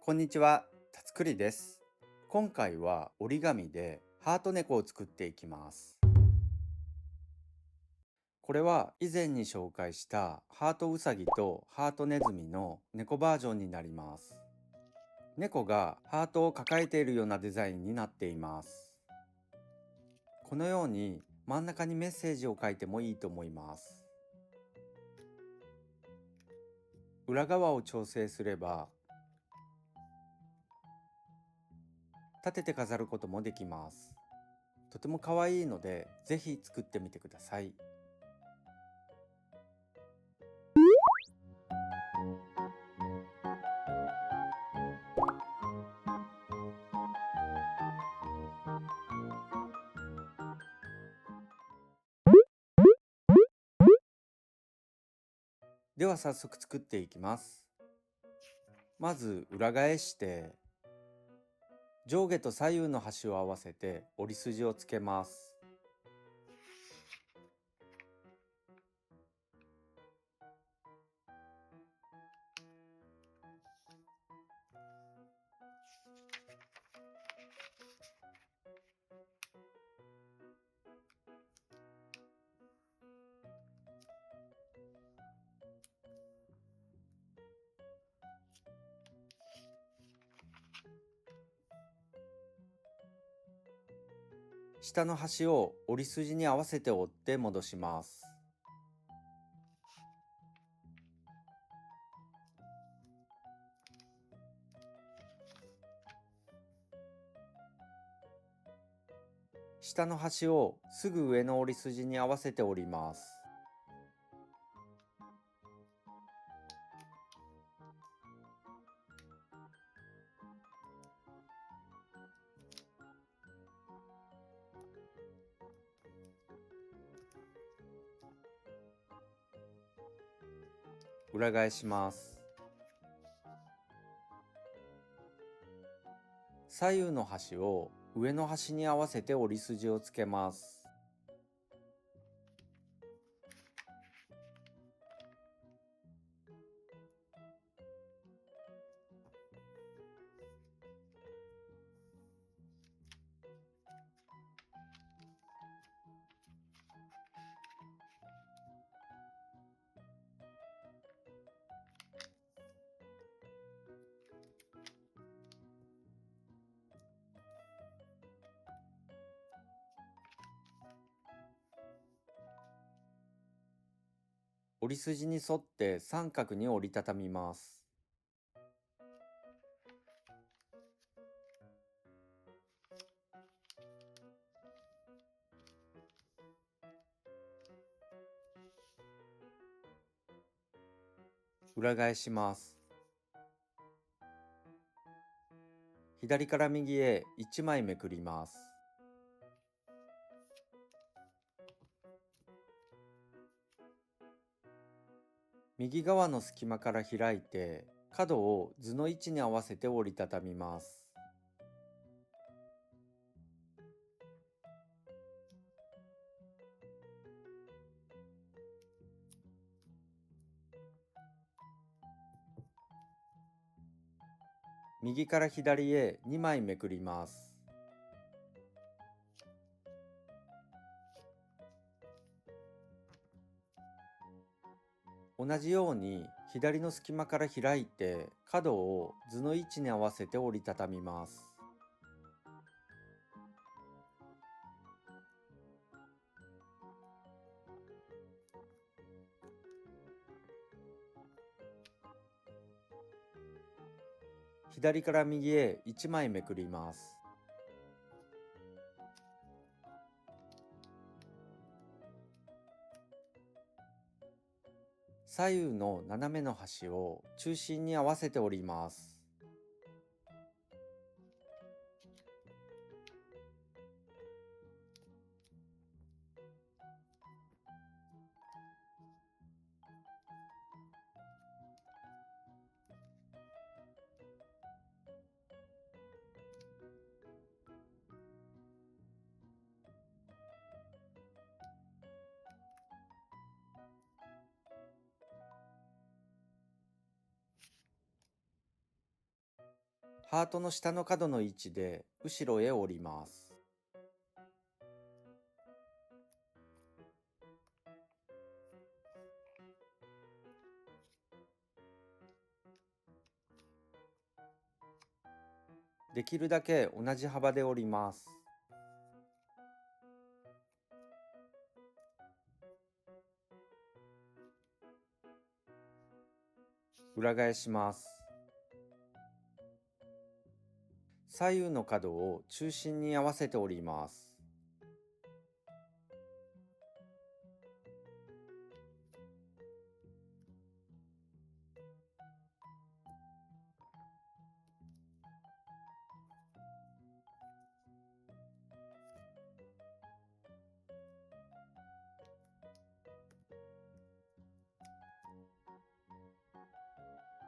こんにちは、たつくりです。今回は折り紙でハート猫を作っていきます。これは以前に紹介したハートウサギとハートネズミの猫バージョンになります。猫がハートを抱えているようなデザインになっています。このように真ん中にメッセージを書いてもいいと思います。裏側を調整すれば立てて飾ることもできます。とても可愛いので、ぜひ作ってみてください。では早速作っていきます。まず裏返して上下と左右の端を合わせて折り筋をつけます。下の端を折り筋に合わせて折って戻します。下の端をすぐ上の折り筋に合わせて折ります。裏返します。左右の端を上の端に合わせて折り筋をつけます。折り筋に沿って三角に折りたたみます。裏返します。左から右へ1枚めくります。右側の隙間から開いて角を図の位置に合わせて折りたたみます。右から左へ2枚めくります。同じように左の隙間から開いて角を図の位置に合わせて折りたたみます。左から右へ1枚めくります。左右の斜めの端を中心に合わせて折ります。ハートの下の角の位置で後ろへ折ります。できるだけ同じ幅で折ります。裏返します。左右の角を中心に合わせて折ります。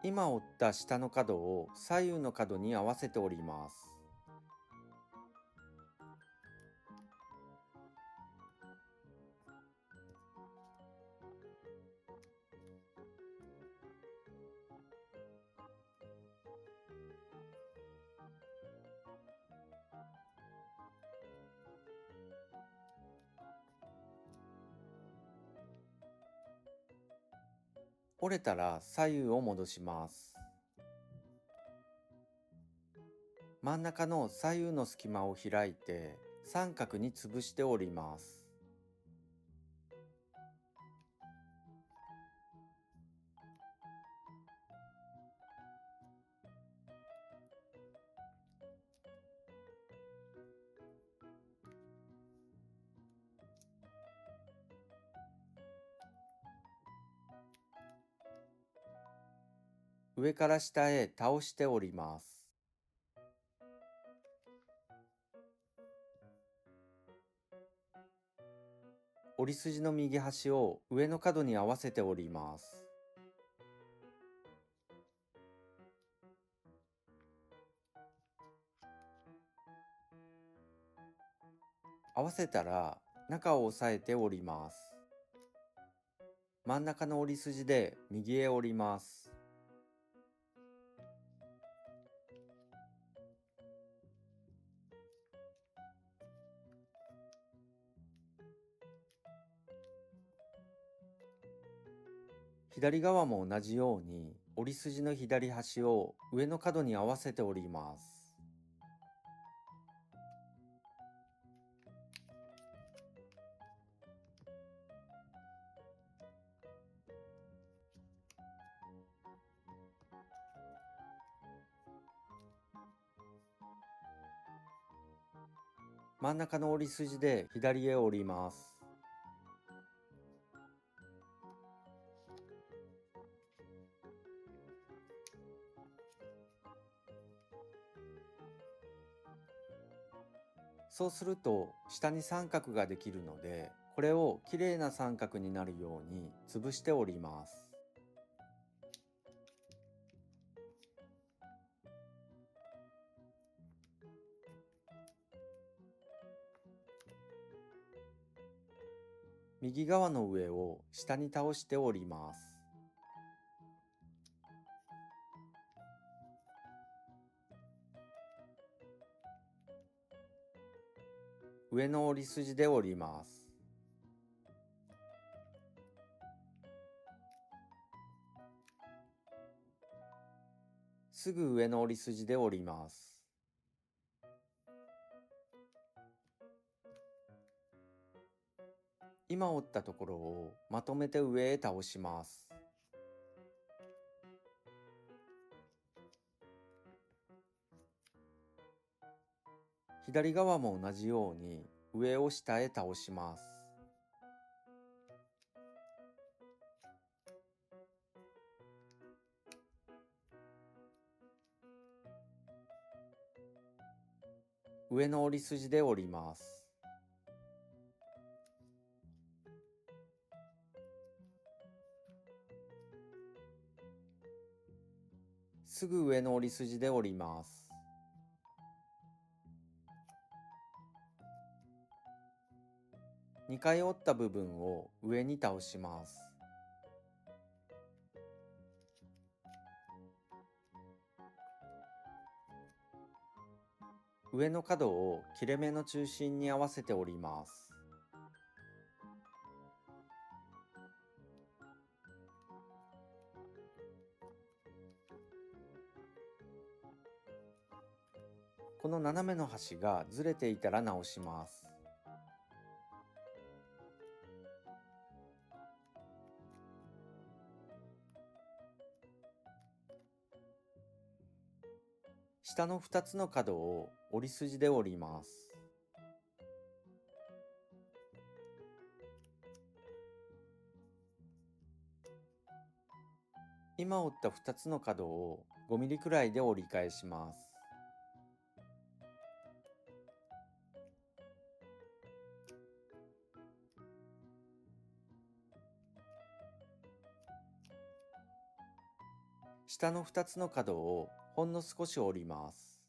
今折った下の角を左右の角に合わせて折ります。折れたら左右を戻します。真ん中の左右の隙間を開いて三角に潰して折ります。上から下へ倒して折ります。折り筋の右端を上の角に合わせて折ります。合わせたら中を押さえて折ります。真ん中の折り筋で右へ折ります。左側も同じように折り筋の左端を上の角に合わせて折ります。真ん中の折り筋で左へ折ります。そうすると下に三角ができるので、これをきれいな三角になるように潰して折ります。右側の上を下に倒して折ります。上の折り筋で折ります。すぐ上の折り筋で折ります。今折ったところをまとめて上へ倒します。左側も同じように上を下へ倒します。上の折り筋で折ります。すぐ上の折り筋で折ります。2回折った部分を上に倒します。上の角を切れ目の中心に合わせて折ります。この斜めの端がずれていたら直します。下の2つの角を折り筋で折ります。今折った2つの角を5ミリくらいで折り返します。下の2つの角をほんの少し折ります。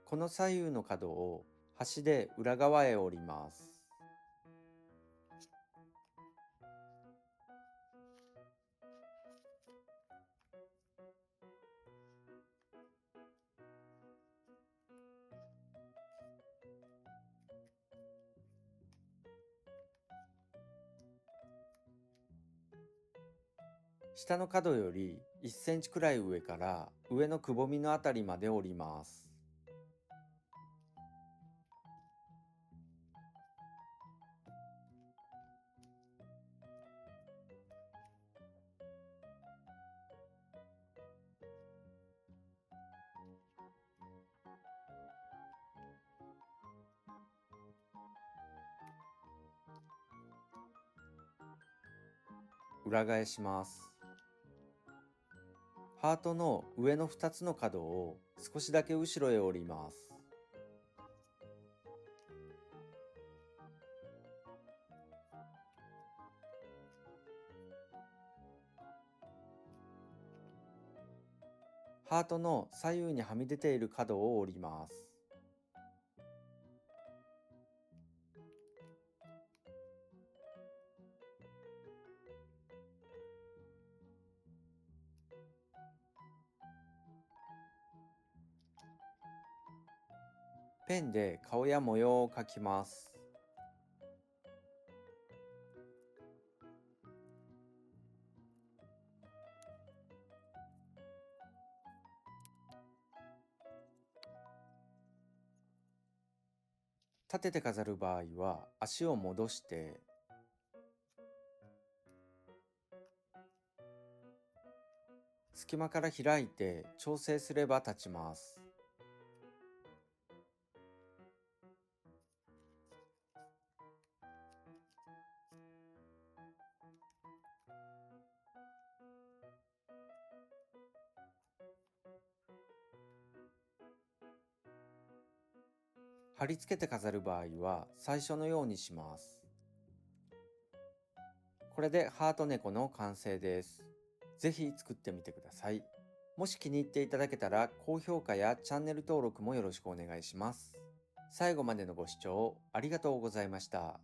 この左右の角を端で裏側へ折ります。下の角より1センチくらい上から上のくぼみのあたりまで折ります。裏返します。ハートの上の2つの角を少しだけ後ろへ折ります。ハートの左右にはみ出ている角を折ります。ペンで顔や模様を描きます。立てて飾る場合は足を戻して隙間から開いて調整すれば立ちます。貼り付けて飾る場合は最初のようにします。これでハート猫の完成です。ぜひ作ってみてください。もし気に入っていただけたら高評価やチャンネル登録もよろしくお願いします。最後までのご視聴ありがとうございました。